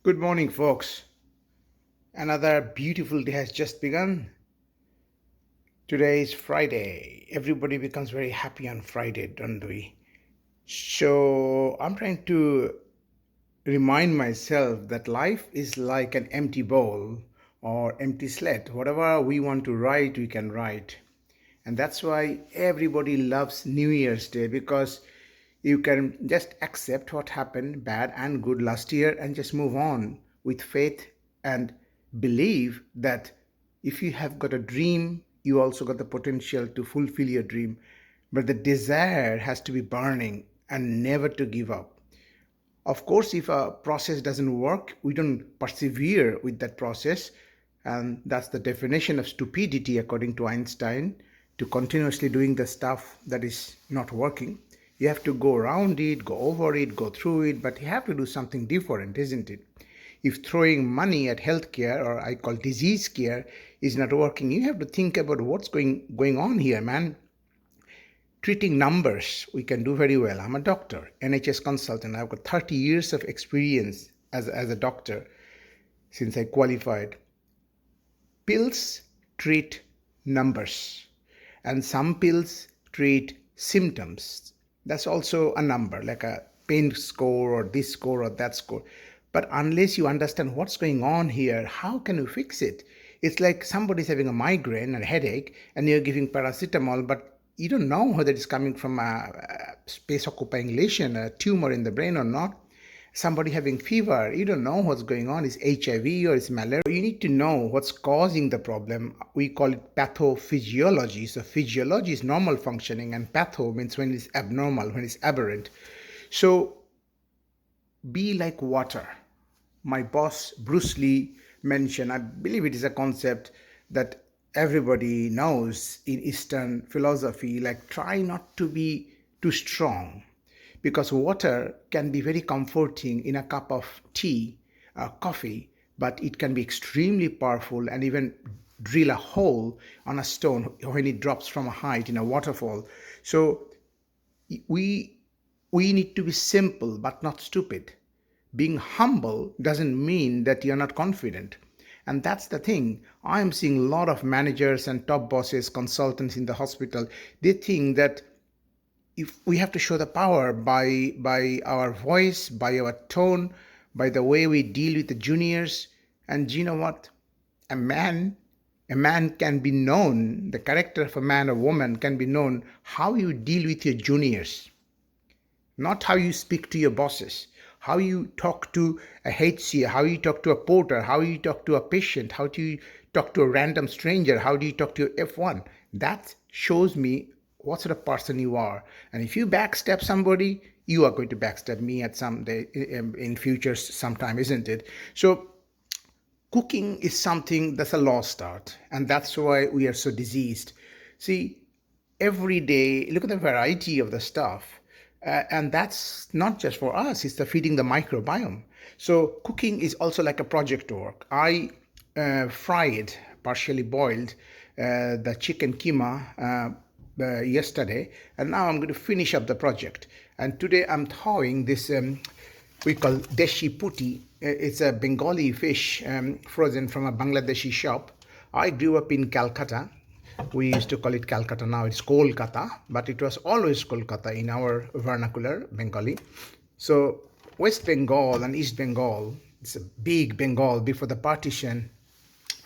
Good morning, folks. Another beautiful day has just begun. Today is Friday. Everybody becomes very happy on Friday, don't we? So I'm trying to remind myself that life is like an empty bowl or empty slate. Whatever we want to write, we can write. And that's why everybody loves New Year's Day, because you can just accept what happened, bad and good, last year, and just move on with faith and believe that if you have got a dream, you also got the potential to fulfill your dream. But the desire has to be burning and never to give up. Of course, if a process doesn't work, we don't persevere with that process. And that's the definition of stupidity, according to Einstein, to continuously doing the stuff that is not working. You have to go around it, go over it, go through it, but you have to do something different, isn't it? If throwing money at healthcare, or I call disease care, is not working, you have to think about what's going on here, man. Treating numbers, we can do very well. I'm a doctor, NHS consultant. I've got 30 years of experience as a doctor since I qualified. Pills treat numbers, and some pills treat symptoms. That's also a number, like a pain score or this score or that score. But unless you understand what's going on here, how can you fix it? It's like somebody's having a migraine and a headache, and you're giving paracetamol, but you don't know whether it's coming from a space-occupying lesion, a tumor in the brain or not. Somebody having fever, you don't know what's going on. Is HIV or is malaria? You need to know what's causing the problem. We call it pathophysiology. So physiology is normal functioning, and patho means when it's abnormal, when it's aberrant. So be like water. My boss Bruce Lee mentioned, I believe it is a concept that everybody knows in Eastern philosophy, like try not to be too strong, because water can be very comforting in a cup of tea, coffee, but it can be extremely powerful and even drill a hole on a stone when it drops from a height in a waterfall. So we need to be simple but not stupid. Being humble doesn't mean that you're not confident. And that's the thing. I am seeing a lot of managers and top bosses, consultants in the hospital. They think that if we have to show the power by our voice, by our tone, by the way we deal with the juniors. And you know what? A man can be known, the character of a man or woman can be known how you deal with your juniors, not how you speak to your bosses, how you talk to a HCA, how you talk to a porter, how you talk to a patient, how do you talk to a random stranger, how do you talk to your F1. That shows me what sort of person you are. And if you backstab somebody, you are going to backstab me at some day in future sometime, isn't it? So cooking is something that's a lost art, and that's why we are so diseased. See, every day, look at the variety of the stuff. And that's not just for us, it's the feeding the microbiome. So cooking is also like a project work. I fried, partially boiled, the chicken keema yesterday, and now I'm going to finish up the project. And today I'm thawing this we call deshi puti. It's a Bengali fish frozen from a Bangladeshi shop. I grew up in Calcutta. We used to call it Calcutta, now it's Kolkata, but it was always Kolkata in our vernacular, Bengali. So West Bengal and East Bengal, it's a big Bengal before the partition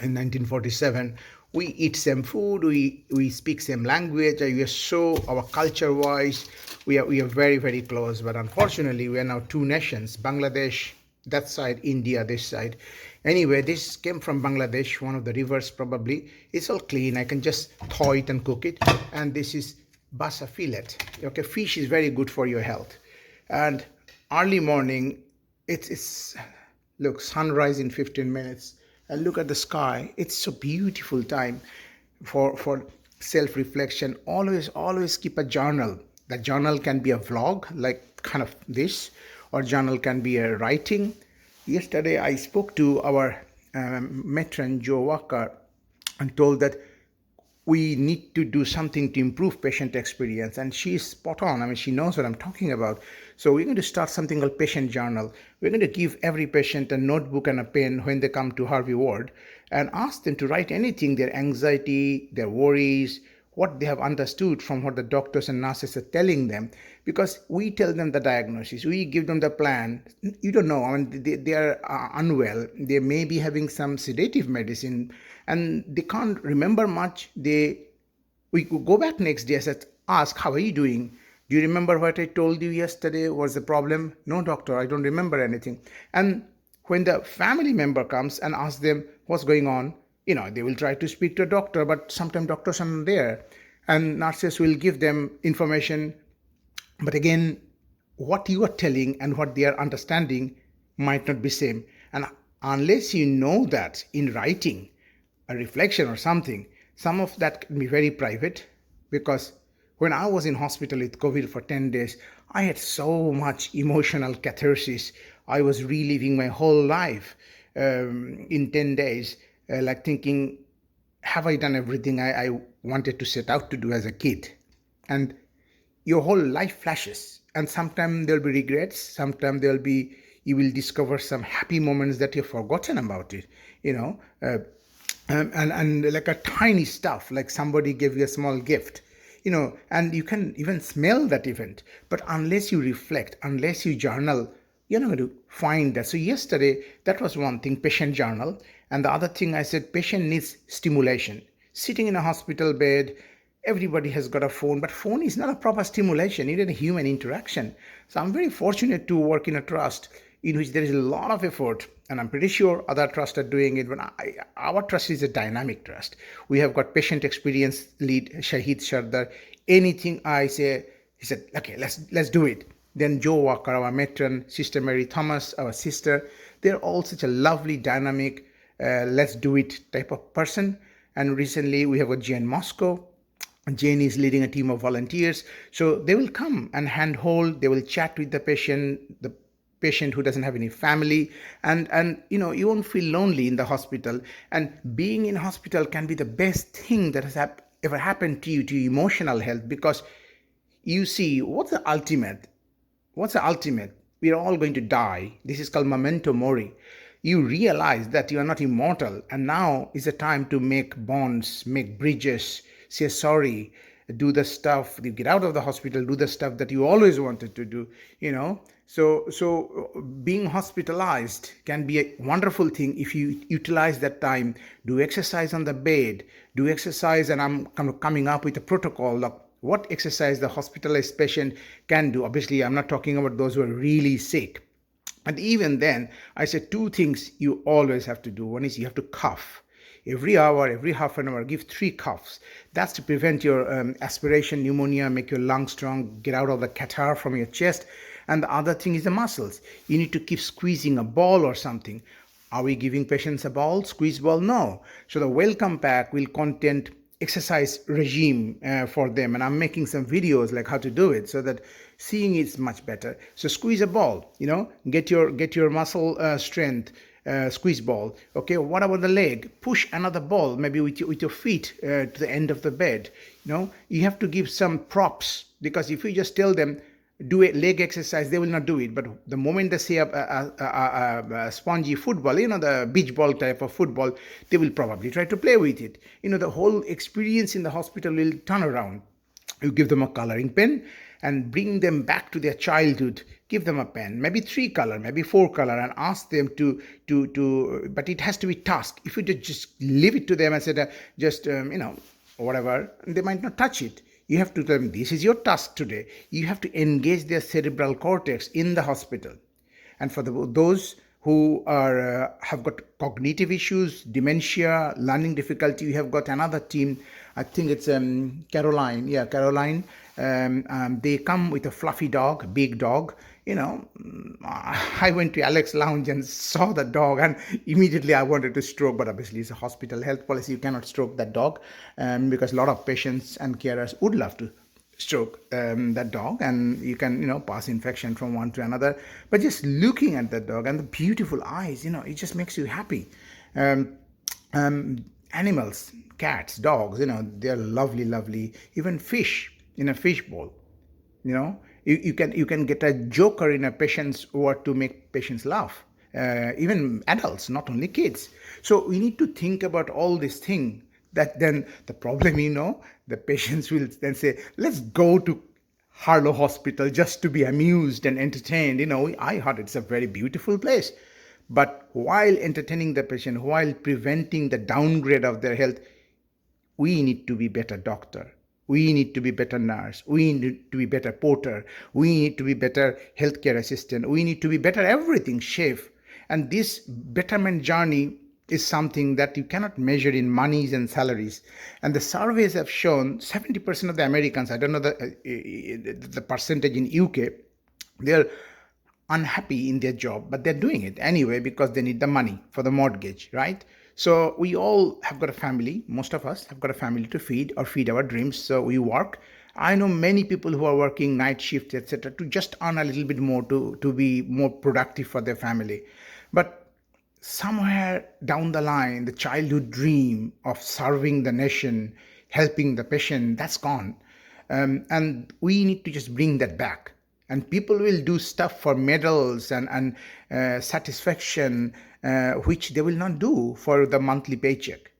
in 1947. We eat same food, we speak same language, we are so, our culture wise, we are very, very close. But unfortunately, we are now two nations, Bangladesh, that side, India, this side. Anyway, this came from Bangladesh, one of the rivers probably. It's all clean. I can just thaw it and cook it. And this is basa fillet. Okay, fish is very good for your health. And early morning, it's look, sunrise in 15 minutes. And look at the sky. It's so beautiful time for self-reflection. Always keep a journal. The journal can be a vlog, like kind of this, or journal can be a writing. Yesterday, I spoke to our matron, Joe Walker, and told that we need to do something to improve patient experience. And she is spot on. I mean, she knows what I'm talking about. So we're going to start something called patient journal. We're going to give every patient a notebook and a pen when they come to Harvey Ward and ask them to write anything, their anxiety, their worries, what they have understood from what the doctors and nurses are telling them, because we tell them the diagnosis, we give them the plan. You don't know, I mean, they are unwell, they may be having some sedative medicine and they can't remember much. We go back next day and ask, how are you doing? Do you remember what I told you yesterday was the problem? No, doctor, I don't remember anything. And when the family member comes and asks them what's going on, they will try to speak to a doctor, but sometimes doctors are not there. And nurses will give them information. But again, what you are telling and what they are understanding might not be same. And unless you know that in writing, a reflection or something, some of that can be very private. Because when I was in hospital with COVID for 10 days, I had so much emotional catharsis. I was reliving my whole life in 10 days, like thinking, have I done everything I wanted to set out to do as a kid? And your whole life flashes, and sometimes there'll be regrets, sometimes you will discover some happy moments that you've forgotten about it, and like a tiny stuff, like somebody gave you a small gift, and you can even smell that event. But unless you reflect, unless you journal, you're not going to find that. So yesterday, that was one thing, patient journal. And the other thing I said, patient needs stimulation. Sitting in a hospital bed, everybody has got a phone, but phone is not a proper stimulation. You need a human interaction. So I'm very fortunate to work in a trust in which there is a lot of effort, and I'm pretty sure other trusts are doing it. But our trust is a dynamic trust. We have got patient experience lead Shahid Sardar. Anything I say, he said, okay, let's do it. Then Joe Walker, our matron, Sister Mary Thomas, our sister, they're all such a lovely, dynamic, let's do it type of person. And recently we have a Jane Moscow. Jane is leading a team of volunteers. So they will come and handhold, they will chat with the patient who doesn't have any family, and you won't feel lonely in the hospital. And being in hospital can be the best thing that has ever happened to you, to your emotional health, because you see, what's the ultimate? We are all going to die. This is called Memento Mori. You realize that you are not immortal, and now is the time to make bonds, make bridges, say sorry, do the stuff, you get out of the hospital, do the stuff that you always wanted to do, So being hospitalized can be a wonderful thing if you utilize that time. Do exercise on the bed, do exercise, and I'm coming up with a protocol of what exercise the hospitalized patient can do. Obviously, I'm not talking about those who are really sick. And even then, I said 2 things you always have to do. One is you have to cough. Every hour, every half an hour, give 3 coughs. That's to prevent your aspiration, pneumonia, make your lungs strong, get out of the catarrh from your chest. And the other thing is the muscles. You need to keep squeezing a ball or something. Are we giving patients a ball, squeeze ball? No. So the welcome pack will contain exercise regime for them, and I'm making some videos like how to do it, so that seeing is much better. So squeeze a ball, get your muscle strength, squeeze ball. Okay, what about the leg? Push another ball, maybe with your feet to the end of the bed. You have to give some props, because if you just tell them do a leg exercise, they will not do it. But the moment they say a spongy football, the beach ball type of football, they will probably try to play with it. The whole experience in the hospital will turn around. You give them a coloring pen and bring them back to their childhood. Give them a pen, maybe 3 color, maybe 4 color, and ask them to but it has to be task. If you just leave it to them and say whatever, they might not touch it. You have to tell them, this is your task today. You have to engage their cerebral cortex in the hospital. And for those who have got cognitive issues, dementia, learning difficulty, you have got another team. I think it's Caroline. Yeah, Caroline. They come with a fluffy dog, big dog. I went to Alex Lounge and saw the dog, and immediately I wanted to stroke, but obviously it's a hospital health policy. You cannot stroke that dog, because a lot of patients and carers would love to stroke that dog, and you can pass infection from one to another. But just looking at that dog and the beautiful eyes, it just makes you happy. animals, cats, dogs, they're lovely, lovely. Even fish in a fish bowl. You can get a joker in a patient's word to make patients laugh. Even adults, not only kids. So we need to think about all this thing. That then the problem, the patients will then say, let's go to Harlow Hospital just to be amused and entertained. I heard it's a very beautiful place. But while entertaining the patient, while preventing the downgrade of their health, we need to be better doctor. We need to be better nurse. We need to be better porter. We need to be better healthcare assistant. We need to be better everything, chef. And this betterment journey is something that you cannot measure in monies and salaries. And the surveys have shown 70% of the Americans, I don't know the percentage in UK, they're unhappy in their job, but they're doing it anyway because they need the money for the mortgage, right? So we all have got a family. Most of us have got a family to feed or feed our dreams. So we work. I know many people who are working night shifts, etc., to just earn a little bit more to be more productive for their family. But somewhere down the line, the childhood dream of serving the nation, helping the patient, that's gone. And we need to just bring that back. And people will do stuff for medals and satisfaction, which they will not do for the monthly paycheck,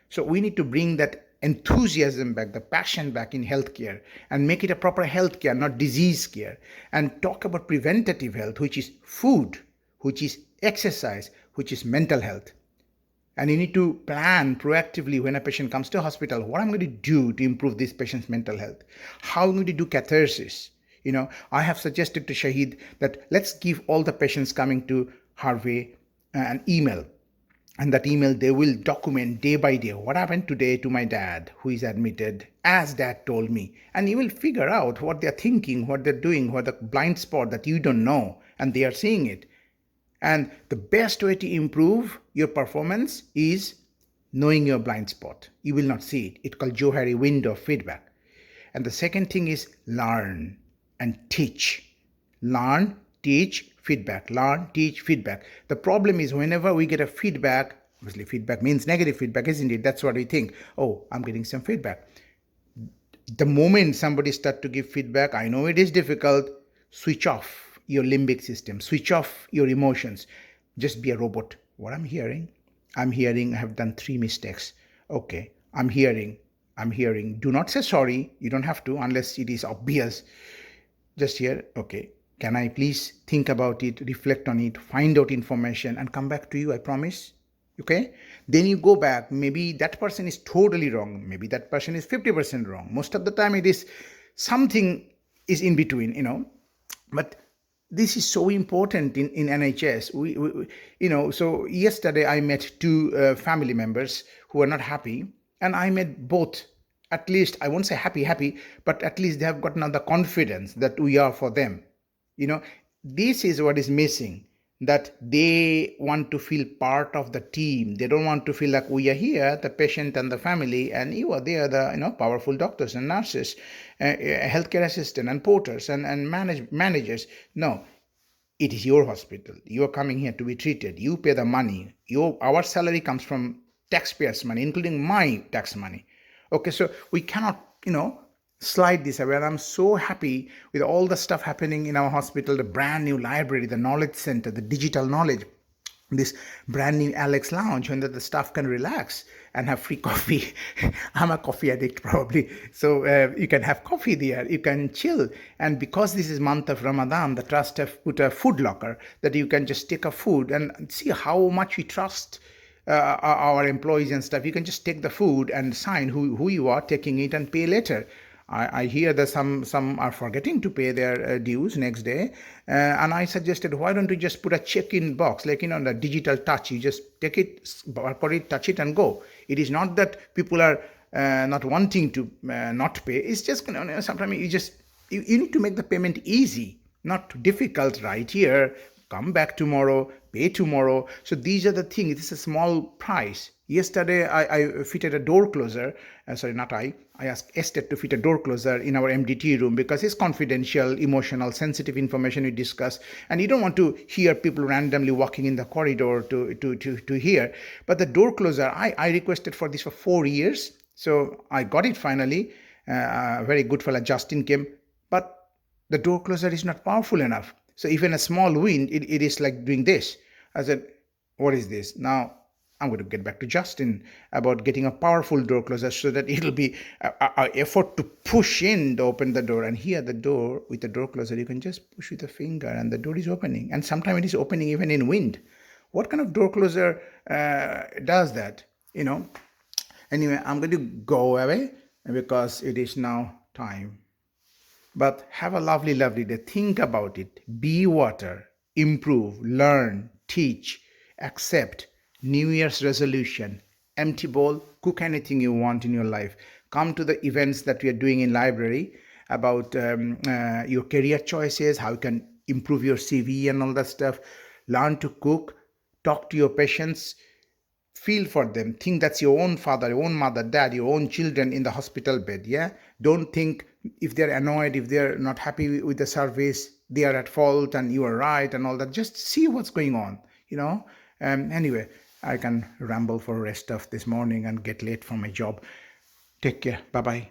So we need to bring that enthusiasm back, the passion back in healthcare, and make it a proper healthcare, not disease care. And talk about preventative health, which is food, which is exercise, which is mental health. And you need to plan proactively when a patient comes to hospital, what I'm going to do to improve this patient's mental health. How I'm going to do catharsis. I have suggested to Shahid that let's give all the patients coming to Harvey an email. And that email, they will document day by day what happened today to my dad, who is admitted, as dad told me. And you will figure out what they're thinking, what they're doing, what the blind spot that you don't know, and they are seeing it. And the best way to improve your performance is knowing your blind spot. You will not see it. It's called Johari window of feedback. And the second thing is learn and teach. Learn, teach, feedback. Learn, teach, feedback. The problem is whenever we get a feedback, obviously feedback means negative feedback, isn't it? That's what we think. Oh, I'm getting some feedback. The moment somebody starts to give feedback, I know it is difficult, switch off your limbic system, switch off your emotions. Just be a robot. What I'm hearing I have done 3 mistakes. Okay, I'm hearing. Do not say sorry. You don't have to unless it is obvious. Just hear, okay, can I please think about it, reflect on it, find out information and come back to you, I promise. Okay, then you go back. Maybe that person is totally wrong. Maybe that person is 50% wrong. Most of the time it is something is in between, but this is so important in NHS. So yesterday I met 2 family members who are not happy, and I met both. At least I won't say happy, but at least they have gotten the confidence that we are for them. This is what is missing, that they want to feel part of the team. They don't want to feel like we are here, the patient and the family, and you are there, the powerful doctors and nurses, healthcare assistant and porters and managers. No, it is your hospital. You are coming here to be treated. You pay the money. Our salary comes from taxpayers' money, including my tax money. Okay, so we cannot, slide this away. And I'm so happy with all the stuff happening in our hospital, the brand new library, the knowledge center, the digital knowledge, this brand new Alex Lounge, when the staff can relax and have free coffee. I'm a coffee addict probably. So you can have coffee there, you can chill. And because this is month of Ramadan, the trust have put a food locker that you can just take a food and see how much we trust our employees and stuff. You can just take the food and sign who you are taking it and pay later. I hear that some are forgetting to pay their dues next day, and I suggested, why don't you just put a check-in box, like the digital touch. You just take it, barcode it, touch it, and go. It is not that people are not wanting to not pay. It's just sometimes you need to make the payment easy, not difficult. Right here, come back tomorrow, pay tomorrow. So these are the things. It is a small price. Yesterday, I fitted a door closer. Sorry, not I asked Esther to fit a door closer in our MDT room because it's confidential, emotional, sensitive information we discuss. And you don't want to hear people randomly walking in the corridor to hear. But the door closer, I requested for this for 4 years. So I got it finally. Very good fella, Justin came. But the door closer is not powerful enough. So even a small wind, it is like doing this. I said, what is this? Now I'm going to get back to Justin about getting a powerful door closer so that it'll be an effort to push in to open the door. And here the door, with the door closer, you can just push with a finger and the door is opening. And sometimes it is opening even in wind. What kind of door closer does that? Anyway, I'm going to go away because it is now time. But have a lovely, lovely day. Think about it. Be water. Improve. Learn. Teach. Accept. New Year's resolution. Empty bowl. Cook anything you want in your life. Come to the events that we are doing in library about your career choices, how you can improve your CV and all that stuff. Learn to cook. Talk to your patients. Feel for them. Think that's your own father, your own mother, dad, your own children in the hospital bed. Yeah. Don't think if they're annoyed, if they're not happy with the service, they are at fault and you are right and all that. Just see what's going on. Anyway, I can ramble for the rest of this morning and get late for my job. Take care. Bye bye.